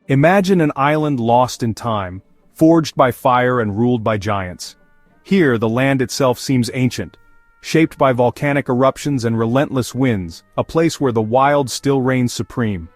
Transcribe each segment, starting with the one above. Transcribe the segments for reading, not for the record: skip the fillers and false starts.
Imagine an island lost in time, forged by fire and ruled by giants. Here the land itself seems ancient, shaped by volcanic eruptions and relentless winds, a place where the wild still reigns supreme.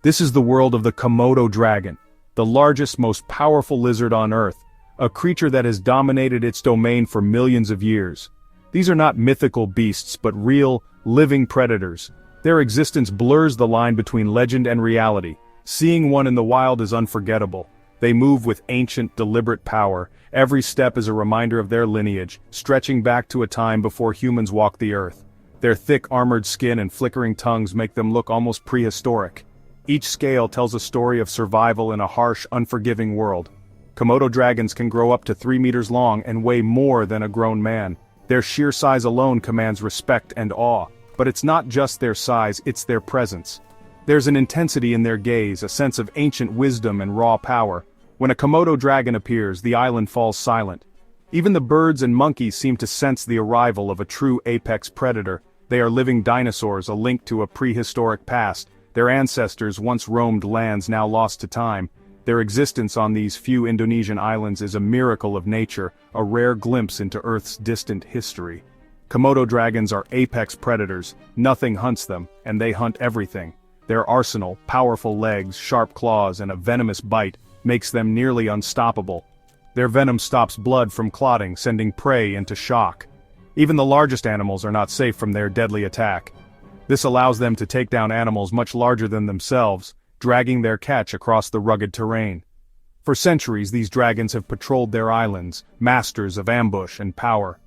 This is the world of the Komodo dragon, the largest, most powerful lizard on Earth, a creature that has dominated its domain for millions of years. These are not mythical beasts but real, living predators. Their existence blurs the line between legend and reality. Seeing one in the wild is unforgettable. They move with ancient, deliberate power. Every step is a reminder of their lineage, stretching back to a time before humans walked the earth. Their thick, armored skin and flickering tongues make them look almost prehistoric. Each scale tells a story of survival in a harsh, unforgiving world. Komodo dragons can grow up to 3 meters long and weigh more than a grown man. Their sheer size alone commands respect and awe. But it's not just their size, it's their presence. There's an intensity in their gaze, a sense of ancient wisdom and raw power. When a Komodo dragon appears, the island falls silent. Even the birds and monkeys seem to sense the arrival of a true apex predator. They are living dinosaurs, a link to a prehistoric past. Their ancestors once roamed lands now lost to time. Their existence on these few Indonesian islands is a miracle of nature, a rare glimpse into Earth's distant history. Komodo dragons are apex predators. Nothing hunts them, and they hunt everything. Their arsenal, powerful legs, sharp claws, and a venomous bite, makes them nearly unstoppable. Their venom stops blood from clotting, sending prey into shock. Even the largest animals are not safe from their deadly attack. This allows them to take down animals much larger than themselves, dragging their catch across the rugged terrain. For centuries these dragons have patrolled their islands, masters of ambush and power.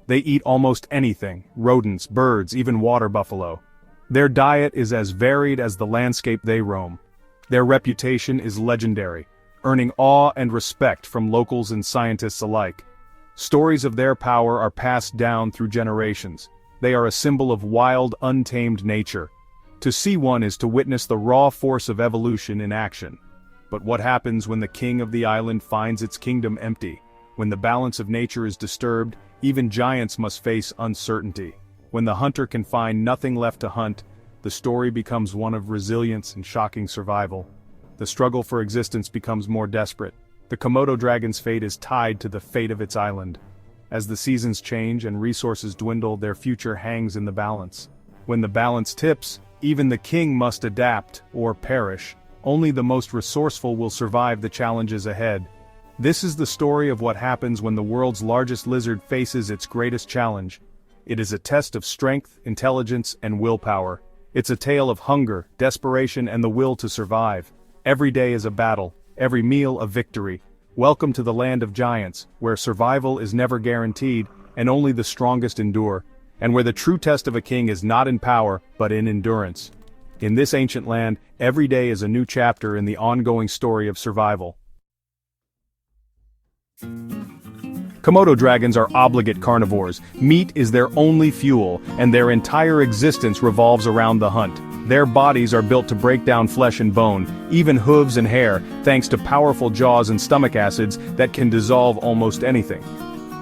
They eat almost anything, rodents, birds, even water buffalo. Their diet is as varied as the landscape they roam. Their reputation is legendary, earning awe and respect from locals and scientists alike. Stories of their power are passed down through generations. They are a symbol of wild, untamed nature. To see one is to witness the raw force of evolution in action. But what happens when the king of the island finds its kingdom empty? When the balance of nature is disturbed, even giants must face uncertainty. When the hunter can find nothing left to hunt, the story becomes one of resilience and shocking survival. The struggle for existence becomes more desperate. The Komodo dragon's fate is tied to the fate of its island. As the seasons change and resources dwindle, their future hangs in the balance. When the balance tips, even the king must adapt or perish. Only the most resourceful will survive the challenges ahead. This is the story of what happens when the world's largest lizard faces its greatest challenge. It is a test of strength, intelligence, and willpower. It's a tale of hunger, desperation, and the will to survive. Every day is a battle, every meal a victory. Welcome to the land of giants, where survival is never guaranteed, and only the strongest endure, and where the true test of a king is not in power, but in endurance. In this ancient land, every day is a new chapter in the ongoing story of survival. Komodo dragons are obligate carnivores. Meat is their only fuel, and their entire existence revolves around the hunt. Their bodies are built to break down flesh and bone, even hooves and hair, thanks to powerful jaws and stomach acids that can dissolve almost anything.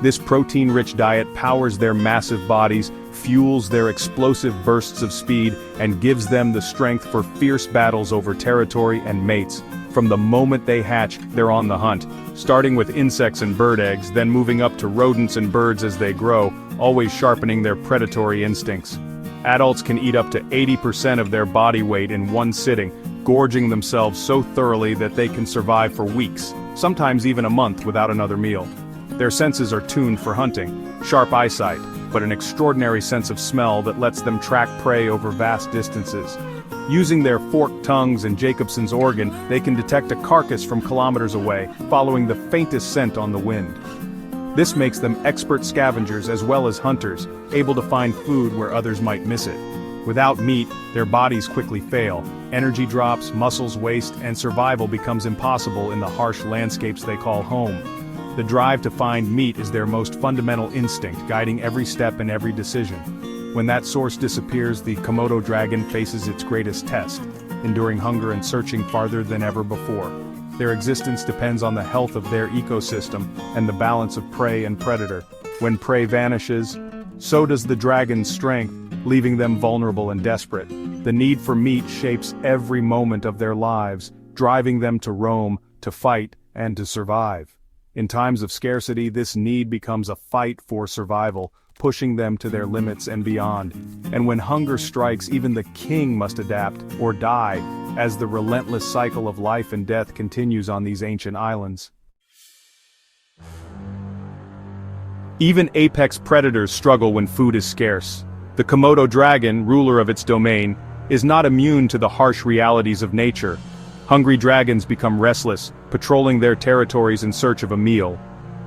This protein-rich diet powers their massive bodies, fuels their explosive bursts of speed, and gives them the strength for fierce battles over territory and mates. From the moment they hatch, they're on the hunt, starting with insects and bird eggs, then moving up to rodents and birds as they grow, always sharpening their predatory instincts. Adults can eat up to 80% of their body weight in one sitting, gorging themselves so thoroughly that they can survive for weeks, sometimes even a month without another meal. Their senses are tuned for hunting, sharp eyesight, but an extraordinary sense of smell that lets them track prey over vast distances. Using their forked tongues and Jacobson's organ, they can detect a carcass from kilometers away, following the faintest scent on the wind. This makes them expert scavengers as well as hunters, able to find food where others might miss it. Without meat, their bodies quickly fail. Energy drops, muscles waste, and survival becomes impossible in the harsh landscapes they call home. The drive to find meat is their most fundamental instinct, guiding every step and every decision. When that source disappears, the Komodo dragon faces its greatest test, enduring hunger and searching farther than ever before. Their existence depends on the health of their ecosystem and the balance of prey and predator. When prey vanishes, so does the dragon's strength, leaving them vulnerable and desperate. The need for meat shapes every moment of their lives, driving them to roam, to fight, and to survive. In times of scarcity, this need becomes a fight for survival, pushing them to their limits and beyond. And when hunger strikes, even the king must adapt, or die, as the relentless cycle of life and death continues on these ancient islands. Even apex predators struggle when food is scarce. The Komodo dragon, ruler of its domain, is not immune to the harsh realities of nature. Hungry dragons become restless, patrolling their territories in search of a meal.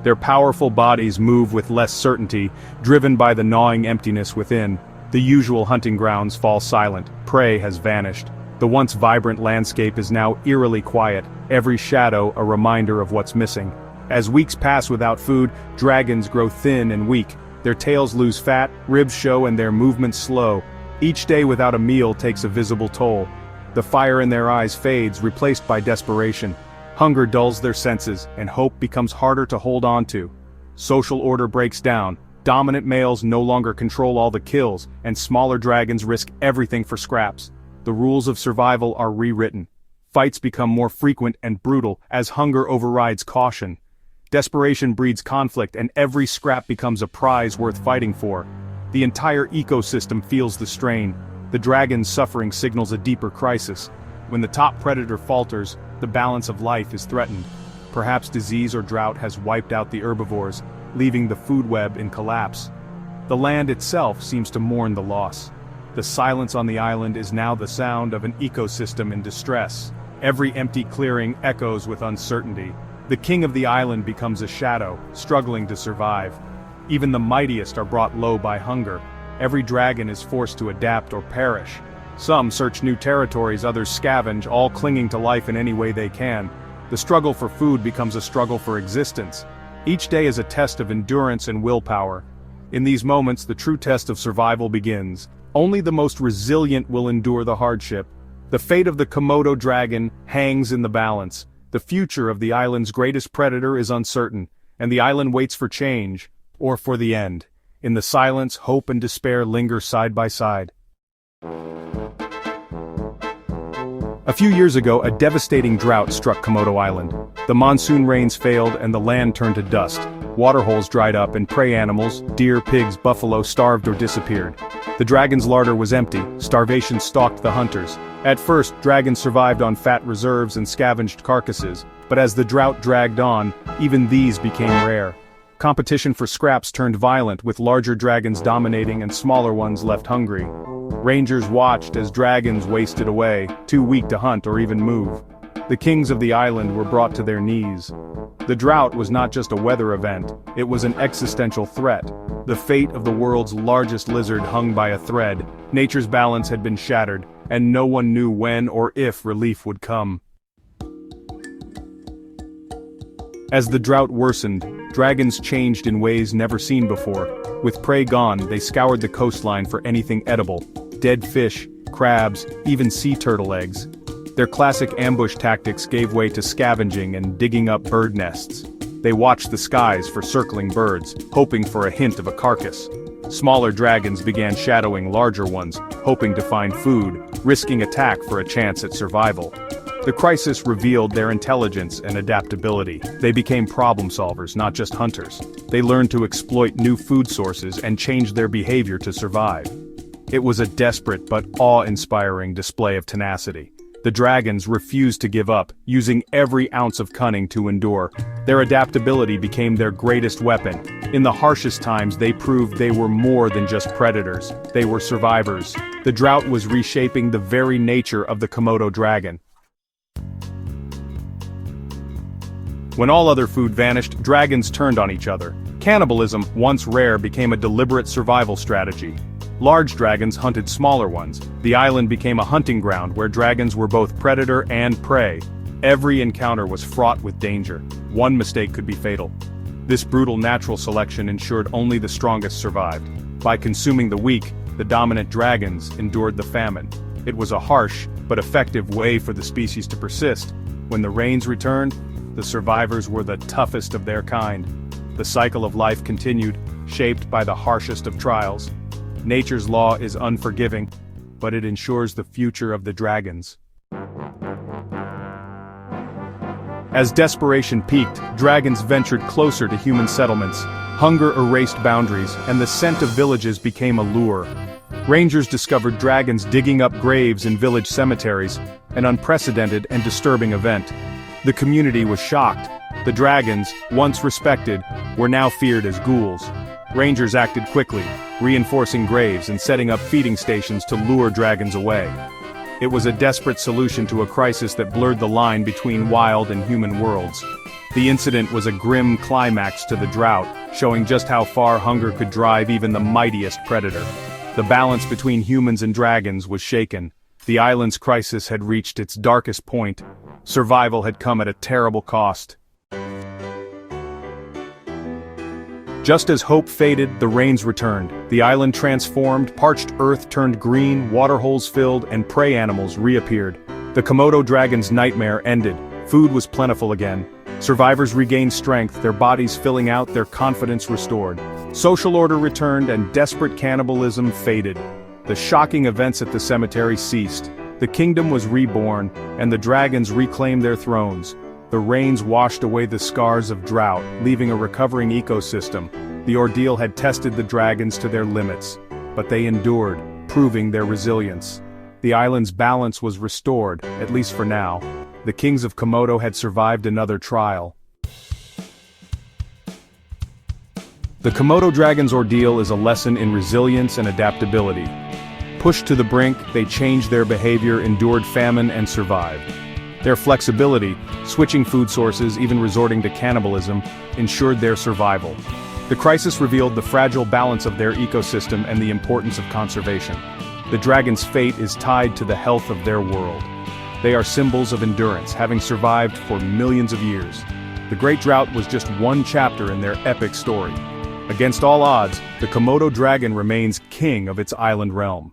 Their powerful bodies move with less certainty, driven by the gnawing emptiness within. The usual hunting grounds fall silent, prey has vanished. The once vibrant landscape is now eerily quiet, every shadow a reminder of what's missing. As weeks pass without food, dragons grow thin and weak. Their tails lose fat, ribs show, and their movements slow. Each day without a meal takes a visible toll. The fire in their eyes fades, replaced by desperation. Hunger dulls their senses, and hope becomes harder to hold on to. Social order breaks down. Dominant males no longer control all the kills, and smaller dragons risk everything for scraps. The rules of survival are rewritten. Fights become more frequent and brutal as hunger overrides caution. Desperation breeds conflict, and every scrap becomes a prize worth fighting for. The entire ecosystem feels the strain. The dragon's suffering signals a deeper crisis. When the top predator falters, the balance of life is threatened. Perhaps disease or drought has wiped out the herbivores, leaving the food web in collapse. The land itself seems to mourn the loss. The silence on the island is now the sound of an ecosystem in distress. Every empty clearing echoes with uncertainty. The king of the island becomes a shadow, struggling to survive. Even the mightiest are brought low by hunger. Every dragon is forced to adapt or perish. Some search new territories, others scavenge, all clinging to life in any way they can. The struggle for food becomes a struggle for existence. Each day is a test of endurance and willpower. In these moments, the true test of survival begins. Only the most resilient will endure the hardship. The fate of the Komodo dragon hangs in the balance. The future of the island's greatest predator is uncertain, and the island waits for change, or for the end. In the silence, hope and despair linger side by side. A few years ago, a devastating drought struck Komodo Island. The monsoon rains failed and the land turned to dust. Waterholes dried up and prey animals, deer, pigs, buffalo, starved or disappeared. The dragon's larder was empty. Starvation stalked the hunters. At first, dragons survived on fat reserves and scavenged carcasses, but as the drought dragged on, even these became rare. Competition for scraps turned violent, with larger dragons dominating and smaller ones left hungry. Rangers watched as dragons wasted away, too weak to hunt or even move. The kings of the island were brought to their knees. The drought was not just a weather event, it was an existential threat. The fate of the world's largest lizard hung by a thread. Nature's balance had been shattered, and no one knew when or if relief would come. As the drought worsened, dragons changed in ways never seen before. With prey gone, they scoured the coastline for anything edible. Dead fish, crabs, even sea turtle eggs. Their classic ambush tactics gave way to scavenging and digging up bird nests. They watched the skies for circling birds, hoping for a hint of a carcass. Smaller dragons began shadowing larger ones, hoping to find food, risking attack for a chance at survival. The crisis revealed their intelligence and adaptability. They became problem solvers, not just hunters. They learned to exploit new food sources and change their behavior to survive. It was a desperate but awe-inspiring display of tenacity. The dragons refused to give up, using every ounce of cunning to endure. Their adaptability became their greatest weapon. In the harshest times, they proved they were more than just predators. They were survivors. The drought was reshaping the very nature of the Komodo dragon. When all other food vanished, dragons turned on each other. Cannibalism, once rare, became a deliberate survival strategy. Large dragons hunted smaller ones. The island became a hunting ground where dragons were both predator and prey. Every encounter was fraught with danger. One mistake could be fatal. This brutal natural selection ensured only the strongest survived. By consuming the weak, the dominant dragons endured the famine. It was a harsh, but effective way for the species to persist. When the rains returned, the survivors were the toughest of their kind. The cycle of life continued, shaped by the harshest of trials. Nature's law is unforgiving, but it ensures the future of the dragons. As desperation peaked, dragons ventured closer to human settlements. Hunger erased boundaries, and the scent of villages became a lure. Rangers discovered dragons digging up graves in village cemeteries, an unprecedented and disturbing event. The community was shocked. The dragons, once respected, were now feared as ghouls. Rangers acted quickly, reinforcing graves and setting up feeding stations to lure dragons away. It was a desperate solution to a crisis that blurred the line between wild and human worlds. The incident was a grim climax to the drought, showing just how far hunger could drive even the mightiest predator. The balance between humans and dragons was shaken. The island's crisis had reached its darkest point. Survival had come at a terrible cost. Just as hope faded, the rains returned. The island transformed, parched earth turned green, waterholes filled, and prey animals reappeared. The Komodo dragon's nightmare ended. Food was plentiful again. Survivors regained strength, their bodies filling out, their confidence restored. Social order returned and desperate cannibalism faded. The shocking events at the cemetery ceased. The kingdom was reborn, and the dragons reclaimed their thrones. The rains washed away the scars of drought, leaving a recovering ecosystem. The ordeal had tested the dragons to their limits, but they endured, proving their resilience. The island's balance was restored, at least for now. The kings of Komodo had survived another trial. The Komodo dragon's ordeal is a lesson in resilience and adaptability. Pushed to the brink, they changed their behavior, endured famine, and survived. Their flexibility, switching food sources, even resorting to cannibalism, ensured their survival. The crisis revealed the fragile balance of their ecosystem and the importance of conservation. The dragon's fate is tied to the health of their world. They are symbols of endurance, having survived for millions of years. The Great Drought was just one chapter in their epic story. Against all odds, the Komodo dragon remains king of its island realm.